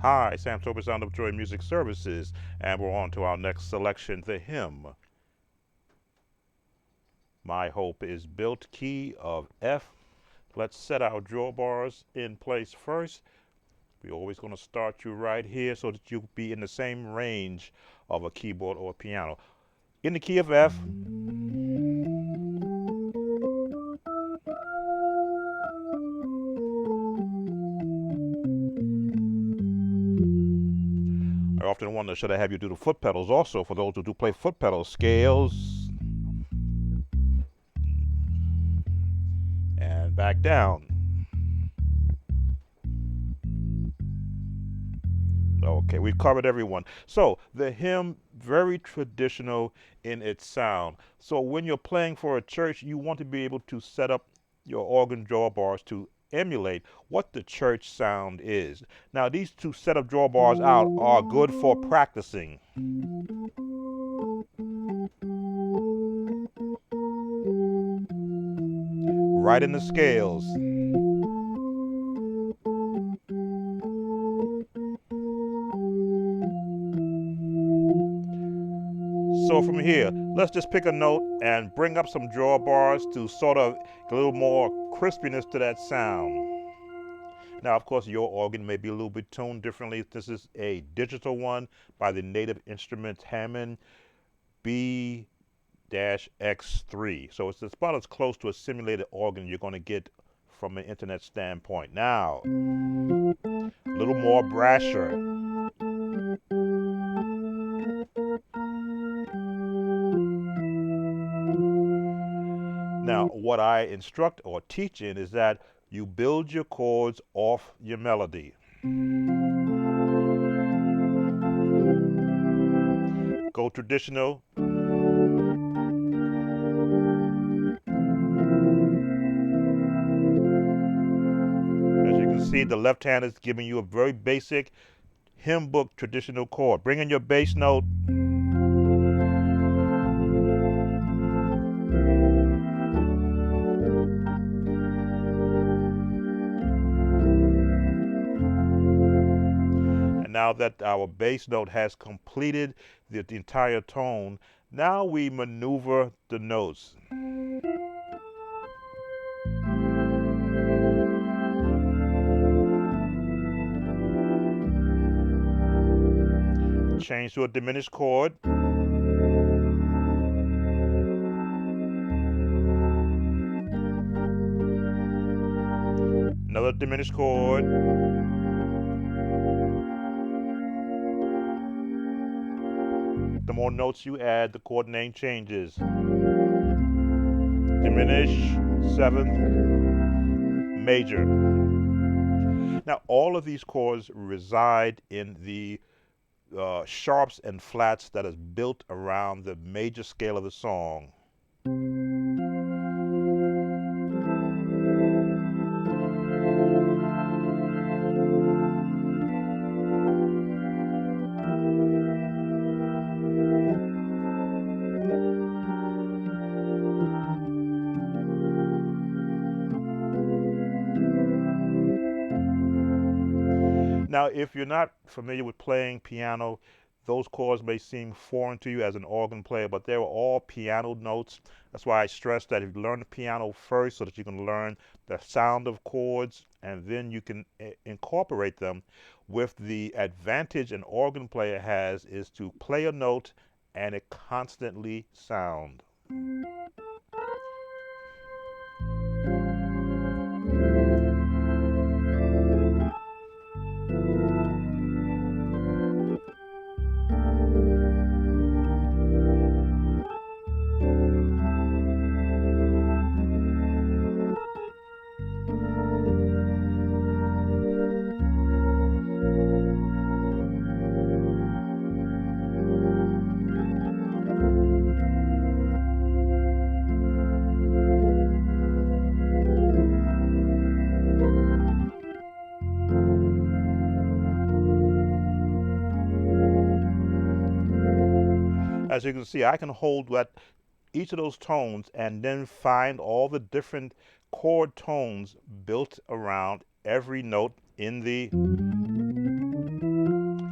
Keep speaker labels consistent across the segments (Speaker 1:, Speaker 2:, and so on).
Speaker 1: Hi, Sam Tober, Sound of Joy Music Services, and we're on to our next selection, the hymn. My Hope is Built, key of F. Let's set our drawbars in place first. We're always going to start you right here so that you'll be in the same range of a keyboard or a piano. In the key of F, I often wonder, should I have you do the foot pedals also for those who do play foot pedals? Scales and back down. Okay, we've covered everyone. So the hymn, very traditional in its sound. So when you're playing for a church, you want to be able to set up your organ drawbars to emulate what the church sound is. Now these two set of drawbars out are good for practicing. Right in the scales. So from here, let's just pick a note and bring up some drawbars to sort of get a little more crispiness to that sound. Now, of course, your organ may be a little bit tuned differently. This is a digital one by the Native Instruments Hammond B-X3. So it's about as close to a simulated organ you're going to get from an internet standpoint. Now, a little more brasher. Now, what I instruct or teach in is that you build your chords off your melody. Go traditional. As you can see, the left hand is giving you a very basic hymn book traditional chord. Bring in your bass note. Now that our bass note has completed the entire tone, now we maneuver the notes. Change to a diminished chord. Another diminished chord. The more notes you add, the chord name changes. Diminish, seventh, major. Now, all of these chords reside in the sharps and flats that is built around the major scale of the song. Now, if you're not familiar with playing piano, those chords may seem foreign to you as an organ player, but they were all piano notes. That's why I stress that if you learn the piano first so that you can learn the sound of chords, and then you can incorporate them with the advantage an organ player has is to play a note and it constantly sound. As you can see, I can hold each of those tones and then find all the different chord tones built around every note in the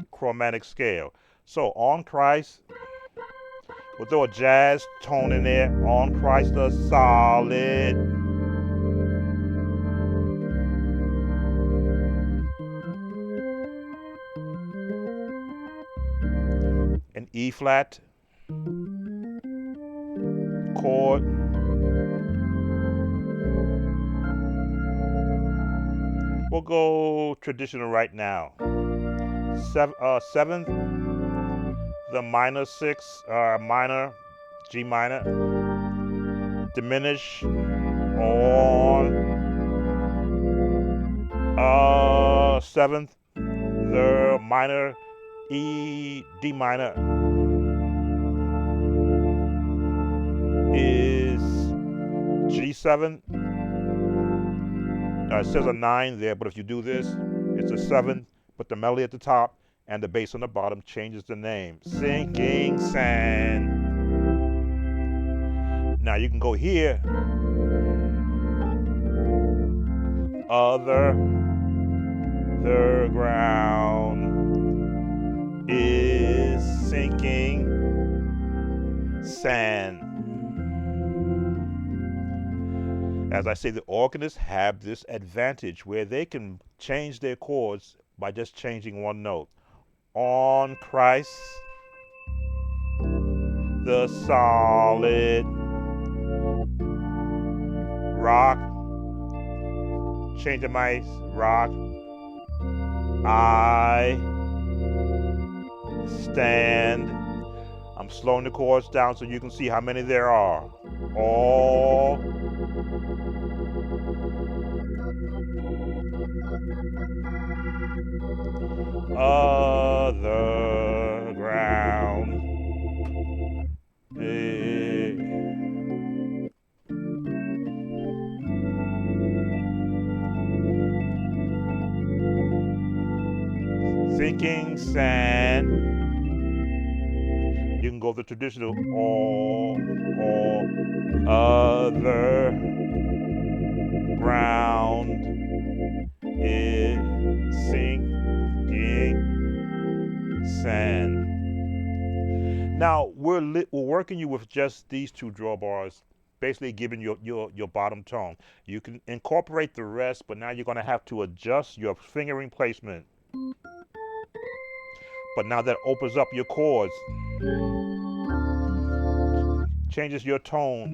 Speaker 1: chromatic scale. So on Christ, we'll throw a jazz tone in there. On Christ the solid. An E flat chord. We'll go traditional right now. Seventh, the minor six, minor, G minor, diminish on seventh, the minor, E, D minor is G7. It says a 9 there, but if you do this, it's a 7. Put the melody at the top and the bass on the bottom, changes the name. Sinking sand. Now you can go here. Other, the ground is sinking sand. As I say, the organists have this advantage where they can change their chords by just changing one note. On Christ, the solid rock, change the mic, rock, I stand. I'm slowing the chords down so you can see how many there are. All other ground. Sinking sand. You can go the traditional all other ground is sinking sand. Now we're working you with just these two drawbars, basically giving your bottom tone. You can incorporate the rest, but now you're going to have to adjust your fingering placement. But now that opens up your chords, changes your tone.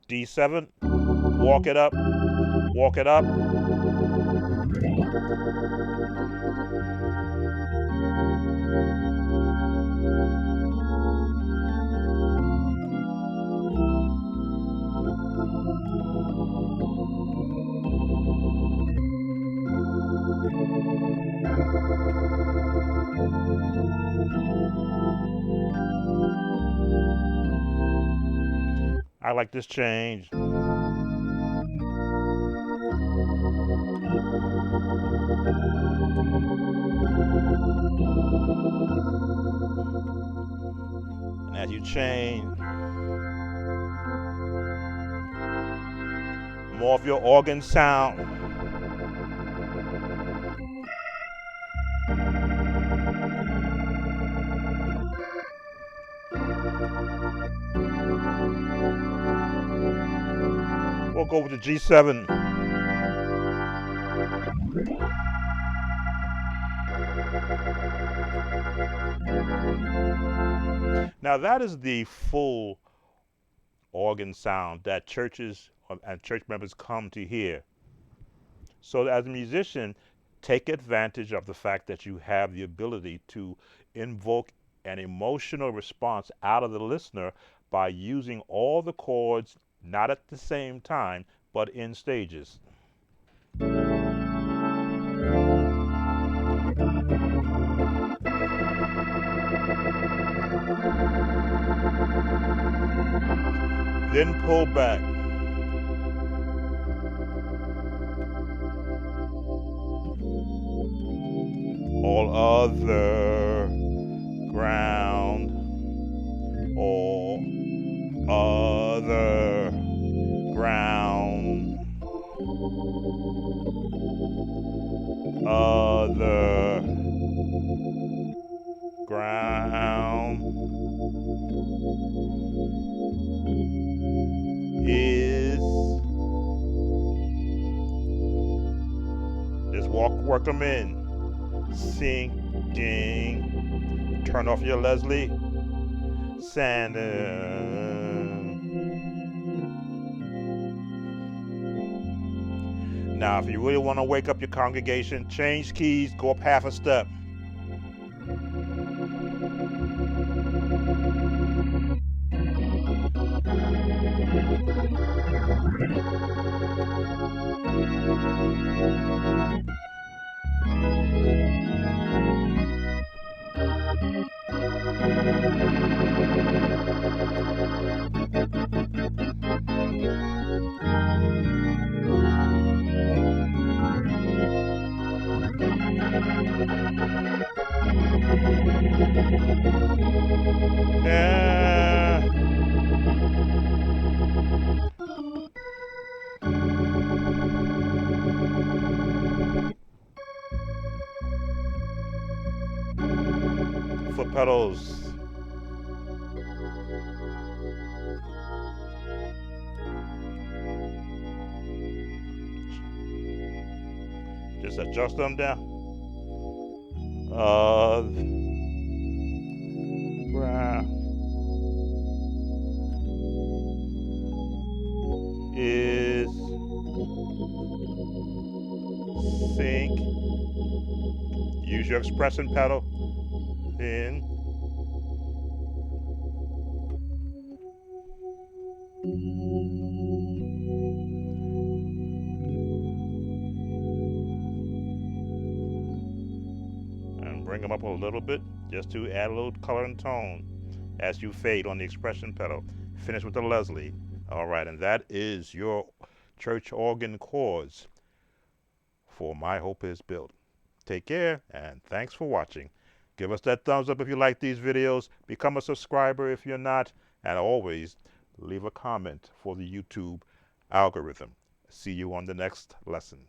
Speaker 1: D7, walk it up, walk it up. I like this change. And as you change, more of your organ sound. We'll go with the G7. Now that is the full organ sound that churches and church members come to hear. So as a musician, take advantage of the fact that you have the ability to invoke an emotional response out of the listener by using all the chords, not at the same time, but in stages. Then pull back. all other ground, all other ground, other ground is, just work them in, sinking, turn off your Leslie, Sanders. Now, if you really want to wake up your congregation, change keys, go up half a step. Yeah. Foot pedals. Just adjust them down. Ground is sync. Use your expression pedal. In. And bring them up a little bit just to add a little color and tone as you fade on the expression pedal. Finish with the Leslie. All right, and that is your church organ chords for My Hope Is Built. Take care, and thanks for watching. Give us that thumbs up if you like these videos. Become a subscriber if you're not. And always leave a comment for the YouTube algorithm. See you on the next lesson.